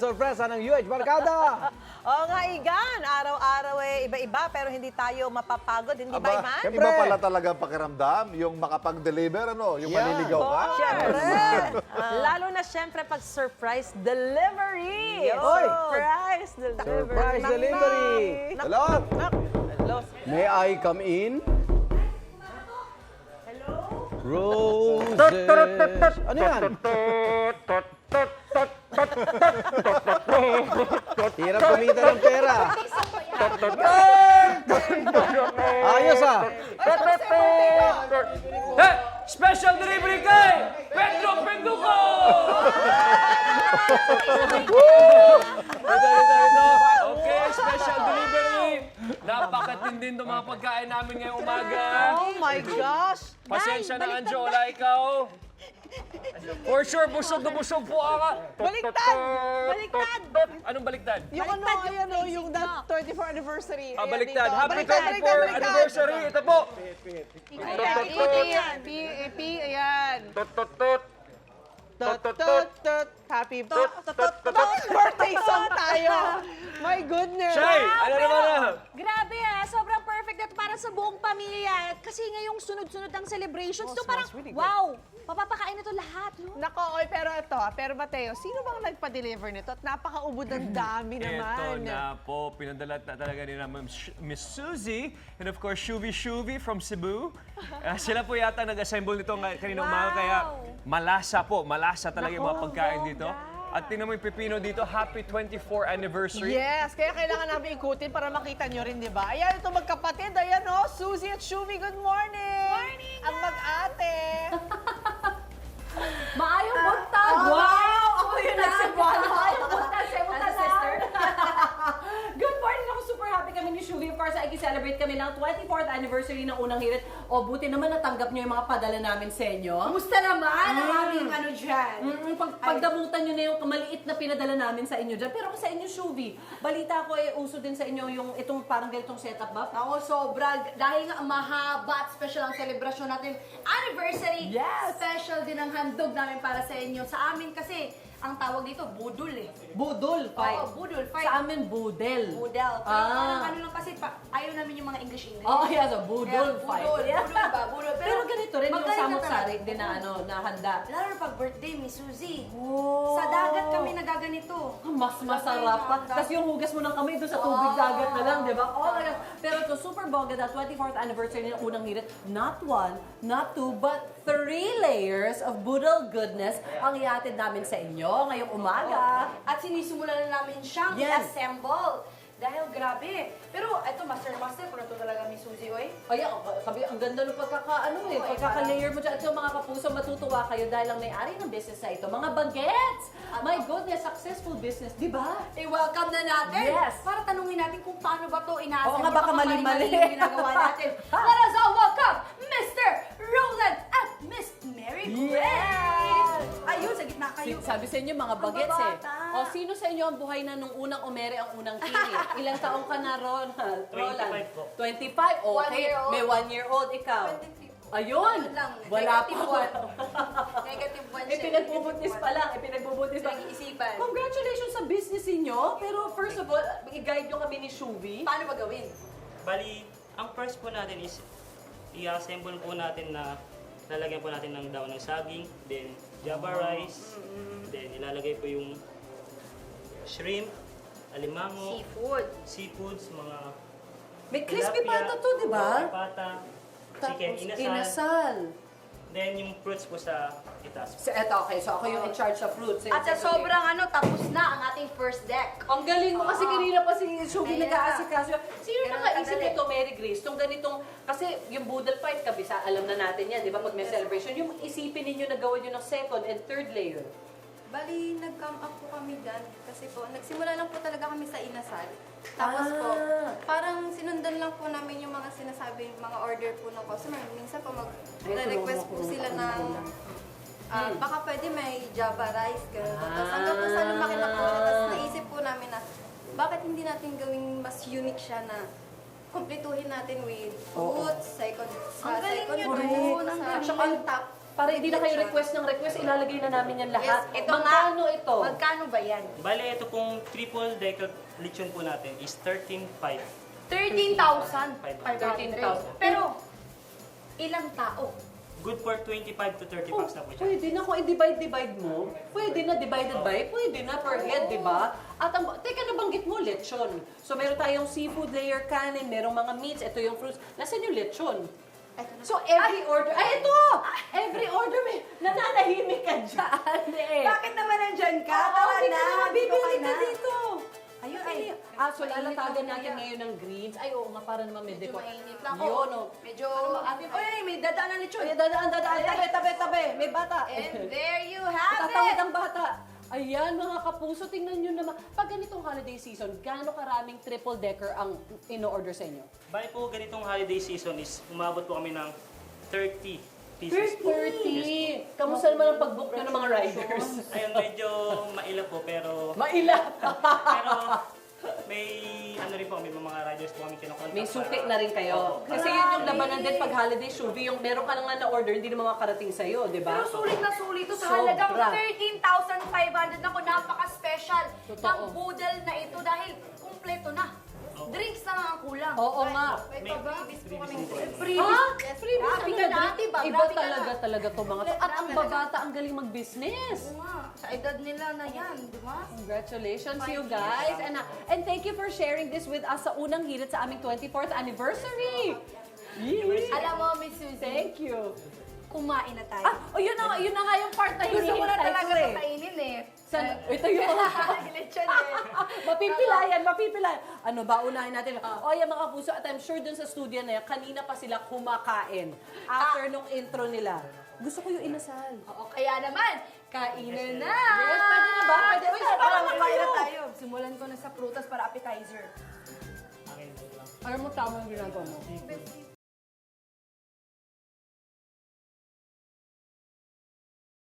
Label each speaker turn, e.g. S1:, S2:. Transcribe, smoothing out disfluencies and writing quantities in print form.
S1: Sorpresa ng UH Barkada!
S2: Oo nga, Igan. Araw-araw iba-iba, pero hindi tayo mapapagod. Hindi ba, Iman?
S1: Siyempre.
S3: Iba pala talaga ang pakiramdam, yung makapag-deliver, yung maliligaw ka.
S2: Siyempre. Lalo na siyempre pag surprise delivery.
S1: Yes.
S2: Surprise delivery.
S1: Surprise delivery. Hello?
S2: Hello.
S1: May I come in? Roses. Ano yan? Hirap kumita ng pera. Ayos ah.
S4: Hey! Special delivery kay Pedro Penduko! Ito. Okay, special delivery. Napakatindin itong mga pagkain namin ngayong umaga.
S2: Oh my gosh.
S4: Pasensya na, Anjola, ikaw. For sure, busog na busog po ako.
S2: Baliktad! Baliktad!
S4: Anong baliktad?
S5: Yung ano, ayan o, yung that 24th anniversary.
S4: Ah,
S5: Ayan,
S4: baliktad.
S5: dito.
S4: Happy
S5: Baliktad,
S4: 24th
S5: baliktad.
S4: anniversary. Ito po.
S5: Ayan, P, ayan. Happy birthday song tayo. My goodness.
S4: Shay, ano naman na?
S6: Grabe sobrang perfect at para sa buong pamilya. Kasi ngayong sunod-sunod ang celebrations, to parang, wow, papapakain na to lahat, no?
S5: Nako, oy, pero Mateo, sino bang nagpa-deliver nito? At napakaubod ng dami
S4: Ito
S5: naman.
S4: na po, pinadala talaga ni Miss Suzy and of course Shuvi from Cebu. Sila po yata nag-assemble nito kanina umaga kaya malasa talaga yung mga pagkain dito. At tingnan mo yung pipino dito, happy 24th anniversary.
S5: Yes, kaya kailangan namin ikutin para makita nyo rin, di ba? Ayan, ito magkapatid. Ayan o, Suzy at Shuvi, good morning!
S6: Morning,
S5: Ang mag-ate.
S6: Maayong buntag!
S5: Wow! Ako yung nagsibala.
S6: Maayong buntag, sister. Good morning! Ako super happy kami ni Shuvi. Of course, i-celebrate kami ng 24th anniversary ng Unang Hirit. O, buti naman natanggap nyo yung mga padala namin sa inyo.
S7: Kumusta naman ang aming ano dyan?
S6: Pagdamutan nyo na yung maliit na pinadala namin sa inyo dyan. Pero sa inyo, Shuvi, balita ko uso din sa inyo yung itong parang ganitong setup ba?
S7: Ako sobra, dahil nga mahaba at special ang selebrasyon natin. Anniversary!
S6: Yes!
S7: Special din ang handog namin para sa inyo. Sa amin kasi, ang tawag dito, budol eh.
S6: Budol fight.
S7: Oo, budol fight.
S6: Sa amin, budel.
S7: Budel. Pero parang ano lang kasi, ayaw namin yung mga English-English.
S6: Oh, yeah, so budol
S7: Kaya,
S6: fight.
S7: Budol,
S6: Yeah.
S7: budol ba? Budol.
S6: Pero ganito rin yung
S7: magaling na
S6: samot-sari
S7: talaga.
S6: din na handa.
S7: Lalo na pag birthday, Miss Suzy.
S6: Oh.
S7: Sa dagat kami nagaganito.
S6: Mas masarap pa. Tapos yung hugas mo ng kamay doon sa tubig dagat na lang, di ba? Oh my God. Pero ito, super bongga na 24th anniversary ng Unang Hirit. Not one, not two, but 3 layers of budol goodness ang iatid namin sa inyo ngayong umaga.
S7: At sinisimulan na namin siyang
S6: Yes.
S7: i-assemble. Dahil grabe. Pero ito, master, pero ito talaga, Miss Suzy, oy.
S6: Ay, ang ganda ng pagkaka-layer mo dyan. At yung mga kapuso, matutuwa kayo dahil ang may-ari ng business na ito, mga bagets! My goodness, successful business, di ba?
S7: I-welcome na natin.
S6: Yes.
S7: Para tanungin natin kung paano ba ito
S6: Oo
S7: ina-assemble.
S6: nga, baka mali-mali.
S7: yung ginagawa natin. Let us all welcome Mr. Roland at Miss Mary Grace. Ayun, sa gitna kayo.
S6: Sabi sa inyo, mga bagets
S7: babata.
S6: O, sino sa inyo ang buhay na nung unang umere ang unang kiri? Ilang taong ka na, Roland?
S4: 25 po.
S6: 25? Okay.
S7: 1-year-old.
S6: May 1-year-old ikaw.
S7: 23.
S6: Ayun!
S7: Ano lang,
S6: Wala pa.
S7: negative one. Negative one siya.
S6: Ipinagbubuntis pa lang. Ipinagbubuntis pa.
S7: Nag-iisipan.
S6: Congratulations sa business ninyo. Pero first of all, i-guide nyo kami ni Shuvi.
S7: Paano ba gawin?
S8: Bali, ang first po natin is i-assemble po natin na lalagyan po natin ng daon ng saging, then java rice, then ilalagay po yung shrimp, alimango,
S7: Seafood.
S8: seafoods, mga
S6: May crispy
S8: tilapia,
S6: pata to, di ba?
S8: pata, chicken
S6: Tapos,
S8: inasal,
S6: inasal.
S8: then yung fruits po sa itaas.
S6: So, eto, okay. So, ako yung in charge of fruits.
S7: At sa sobrang tapos na ang ating first deck.
S6: Ang galing mo kasi kanina pa si Shubi
S7: Ayan.
S6: nag-aasikaso. Sino
S7: Ganun
S6: nakaisip
S7: kadali.
S6: nito, Mary Grace? Itong ganitong, kasi yung budol fight, kabisa, alam na natin yan, di ba? Pag may celebration, yung isipin ninyo na gawin nyo ng second and third layer.
S9: Bali, nag-come up po kami dyan kasi po, nagsimula lang po talaga kami sa inasal. Tapos po, parang sinundan lang po namin yung mga sinasabi, mga order po ng customer. Minsan po mag-request po sila ng baka pwede may java rice, gano'n po. Tapos hanggang po sa lumaki na po, tapos naisip po namin na bakit hindi natin gawing mas unique siya na kumpletuhin natin with fruits,
S7: Ang galing
S9: second
S7: yun,
S9: fruits,
S7: ang
S9: sa
S7: galing.
S9: on top.
S6: Para hindi na kayo request ng request, ilalagay na namin yan lahat.
S7: Yes, ito
S6: Magkano
S7: nga.
S6: ito?
S7: Magkano ba yan?
S8: Bale, ito pong triple decker lechon po natin is 13,500.
S7: 13,500. Pero, ilang tao?
S8: Good for 25 to 30 bucks na po siya.
S6: Pwede na kung i-divide mo. Pwede na divided by, pwede na per head, di ba? At ang, teka, nabanggit mo, lechon. So meron tayong seafood layer kanin, merong mga meats, ito yung fruits. Nasaan yung lechon? So every order, ay ito! Every order may nananahimik ka dyan eh.
S2: Bakit naman nandyan ka?
S6: Oo,
S2: Tara
S6: hindi
S2: na,
S6: ka naman
S2: dito
S6: bibili
S2: ka
S6: ka
S2: na.
S6: dito.
S7: Ayun, ay.
S6: So lalatagan natin ngayon ng greens. Ay, oo nga, para naman may
S7: Medyo
S6: decor.
S7: mainit lang.
S6: Yun, oh.
S7: Medyo,
S2: Uy, may dadaan na lechon.
S6: Ay, dadaan. Tabi. May bata.
S7: and there you have
S6: Tatawid
S7: it!
S6: ang bata. Ayan, mga kapuso, tingnan nyo naman. Pag ganitong holiday season, gaano karaming triple decker ang ino-order sa inyo?
S8: Bale po, ganitong holiday season is umabot po kami ng 30 pieces po.
S6: 30! Kamusta naman ang pag-book nyo ng mga riders?
S8: Ayun, medyo maila po, pero
S6: Mailap!
S8: pero may ano rin po, may mga riders po kami kinokontak.
S6: May suki
S8: para-
S6: na rin kayo.
S8: Opo.
S6: Kasi yun yung labanan din pag holiday shuvi, yung meron ka na nga na-order, hindi na makakarating sa'yo, di ba?
S7: Pero sulit na sulit ito sa
S6: Sobra.
S7: halagang 13,500. Naku, napaka-special
S6: Totoo.
S7: ng boodle na ito dahil kumpleto na. Drinks na lang ang kulang.
S6: Oo nga.
S7: May pa-freebies po kami.
S6: Ha?
S7: Freebies.
S6: Freebies
S7: Grabe
S6: ang
S7: ka na,
S6: dad-
S7: diba?
S6: Iba
S7: Grabe ka
S6: talaga
S7: na.
S6: talaga to mga to. At ang babata ang galing mag-business.
S7: Oo nga, sa edad nila na yan, di ba?
S6: Congratulations you
S7: 5
S6: guys. And thank you for sharing this with us sa unang hirit sa aming 24th anniversary. Yee!
S7: Alam mo, Miss Susie,
S6: Thank you.
S7: kumain na tayo.
S6: Yun na nga yung part na
S7: Gusto ko na
S6: hinihintay
S7: talaga
S6: ko eh.
S7: pakainin eh.
S6: Ito yung
S7: Lechon eh.
S6: mapipilayan. Ano ba, unahin natin. Yan mga puso, at I'm sure dun sa studio na yan, kanina pa sila kumakain. After nung intro nila. Gusto ko yung inasal.
S7: Oo, kaya naman, kainan na!
S6: Yes, pwede na ba? Pwede. Uy,
S7: Para
S6: sarap
S7: kumain na
S6: kayo.
S7: tayo. Simulan ko na sa prutas para appetizer.
S6: Alam mo, tama yung ginagawa mo.